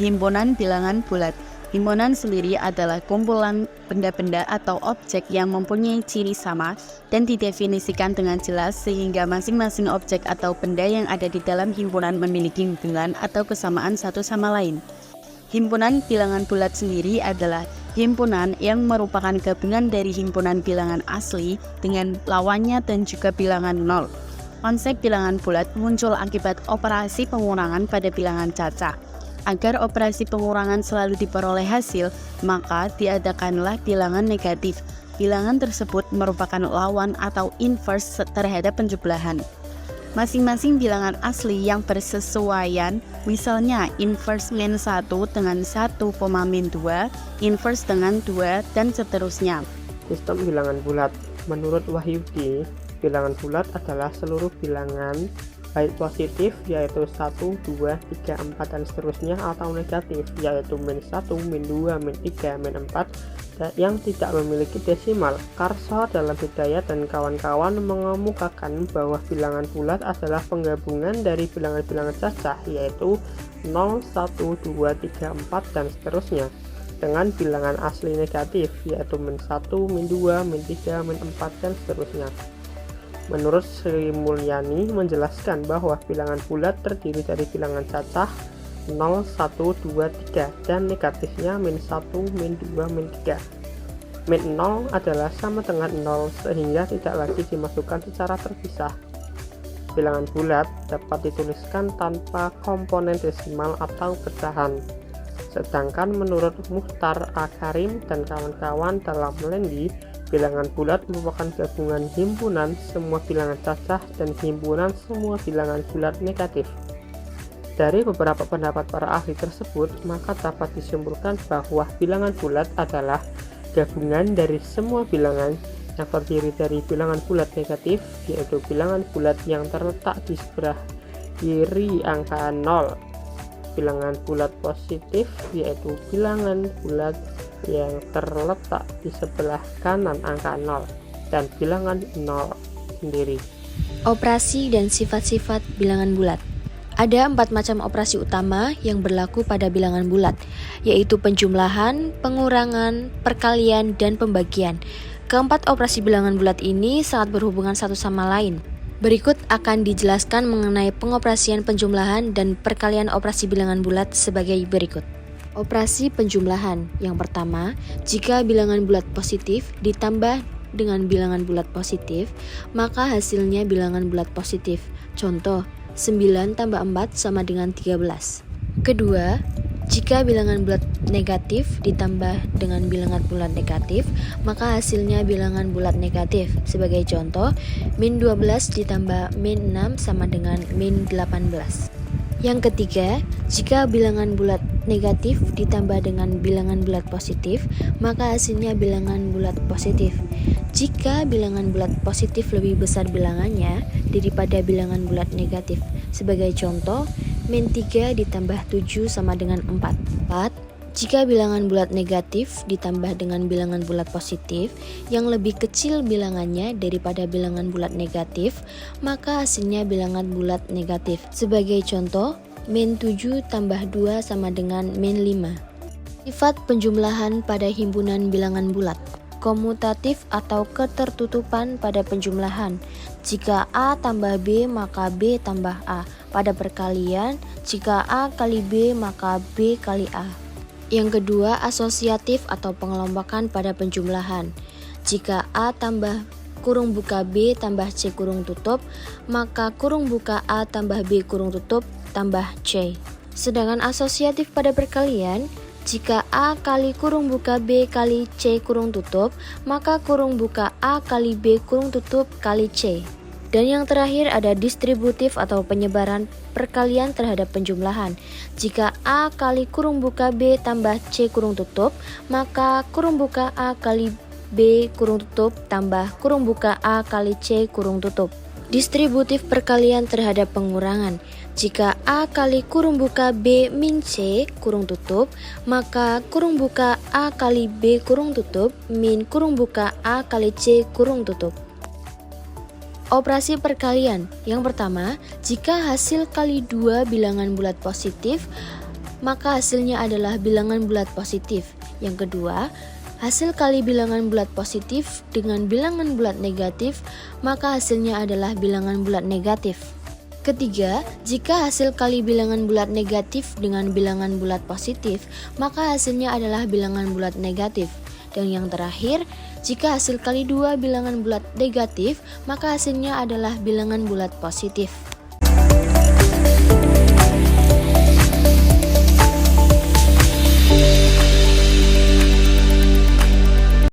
Himpunan bilangan bulat. Himpunan sendiri adalah kumpulan benda-benda atau objek yang mempunyai ciri sama dan didefinisikan dengan jelas sehingga masing-masing objek atau benda yang ada di dalam himpunan memiliki hubungan atau kesamaan satu sama lain. Himpunan bilangan bulat sendiri adalah himpunan yang merupakan gabungan dari himpunan bilangan asli dengan lawannya dan juga bilangan nol. Konsep bilangan bulat muncul akibat operasi pengurangan pada bilangan cacah. Agar operasi pengurangan selalu diperoleh hasil, maka diadakanlah bilangan negatif. Bilangan tersebut merupakan lawan atau inverse terhadap penjumlahan. Masing-masing bilangan asli yang bersesuaian, misalnya inverse min 1 dengan 1, min 2, inverse dengan 2, dan seterusnya. Sistem bilangan bulat. Menurut Wahyudi, bilangan bulat adalah seluruh bilangan baik positif yaitu 1, 2, 3, 4 dan seterusnya atau negatif yaitu min 1, min 2, min 3, min 4 yang tidak memiliki desimal. Karso dalam Hidayat dan kawan-kawan mengemukakan bahwa bilangan bulat adalah penggabungan dari bilangan-bilangan cacah yaitu 0, 1, 2, 3, 4 dan seterusnya dengan bilangan asli negatif yaitu min 1, min 2, min 3, min 4 dan seterusnya. Menurut Sri Mulyani menjelaskan bahwa bilangan bulat terdiri dari bilangan cacah 0, 1, 2, 3 dan negatifnya min 1, min 2, min 3. Min 0 adalah sama dengan 0 sehingga tidak lagi dimasukkan secara terpisah. Bilangan bulat dapat dituliskan tanpa komponen desimal atau pecahan. Sedangkan menurut Mukhtar A-Karim dan kawan-kawan dalam Lendi, bilangan bulat merupakan gabungan himpunan semua bilangan cacah dan himpunan semua bilangan bulat negatif. Dari beberapa pendapat para ahli tersebut, maka dapat disimpulkan bahwa bilangan bulat adalah gabungan dari semua bilangan yang terdiri dari bilangan bulat negatif, yaitu bilangan bulat yang terletak di sebelah kiri angka 0, bilangan bulat positif, yaitu bilangan bulat yang terletak di sebelah kanan angka 0 dan bilangan 0 sendiri. Operasi dan sifat-sifat bilangan bulat. Ada 4 macam operasi utama yang berlaku pada bilangan bulat, yaitu penjumlahan, pengurangan, perkalian, dan pembagian. Keempat operasi bilangan bulat ini sangat berhubungan satu sama lain. Berikut akan dijelaskan mengenai pengoperasian penjumlahan dan perkalian operasi bilangan bulat sebagai berikut. Operasi penjumlahan. Yang pertama, jika bilangan bulat positif ditambah dengan bilangan bulat positif, maka hasilnya bilangan bulat positif. Contoh, 9 tambah 4 sama dengan 13. Kedua, jika bilangan bulat negatif ditambah dengan bilangan bulat negatif, maka hasilnya bilangan bulat negatif. Sebagai contoh, min 12 ditambah min 6 sama dengan min 18. Yang ketiga, jika bilangan bulat negatif ditambah dengan bilangan bulat positif, maka hasilnya bilangan bulat positif. Jika bilangan bulat positif lebih besar bilangannya daripada bilangan bulat negatif. Sebagai contoh, min 3 ditambah 7 sama dengan 4. 4. Jika bilangan bulat negatif ditambah dengan bilangan bulat positif yang lebih kecil bilangannya daripada bilangan bulat negatif, maka hasilnya bilangan bulat negatif. Sebagai contoh, min 7 tambah 2 sama dengan min 5. Sifat penjumlahan pada himpunan bilangan bulat. Komutatif atau ketertutupan pada penjumlahan. Jika A tambah B maka B tambah A. Pada perkalian, jika A kali B maka B kali A. Yang kedua, asosiatif atau pengelompokan pada penjumlahan. Jika A tambah kurung buka B tambah C kurung tutup, maka kurung buka A tambah B kurung tutup tambah C. Sedangkan asosiatif pada perkalian, jika A kali kurung buka B kali C kurung tutup, maka kurung buka A kali B kurung tutup kali C. Dan yang terakhir ada distributif atau penyebaran perkalian terhadap penjumlahan. Jika A kali kurung buka B tambah C kurung tutup, maka kurung buka A kali B kurung tutup tambah kurung buka A kali C kurung tutup. Distributif perkalian terhadap pengurangan. Jika A kali kurung buka B min C kurung tutup, maka kurung buka A kali B kurung tutup min kurung buka A kali C kurung tutup. Operasi perkalian. Yang pertama, jika hasil kali 2 bilangan bulat positif, maka hasilnya adalah bilangan bulat positif. Yang kedua, hasil kali bilangan bulat positif dengan bilangan bulat negatif, maka hasilnya adalah bilangan bulat negatif. Ketiga, jika hasil kali bilangan bulat negatif dengan bilangan bulat positif, maka hasilnya adalah bilangan bulat negatif. Dan yang terakhir, jika hasil kali dua bilangan bulat negatif, maka hasilnya adalah bilangan bulat positif.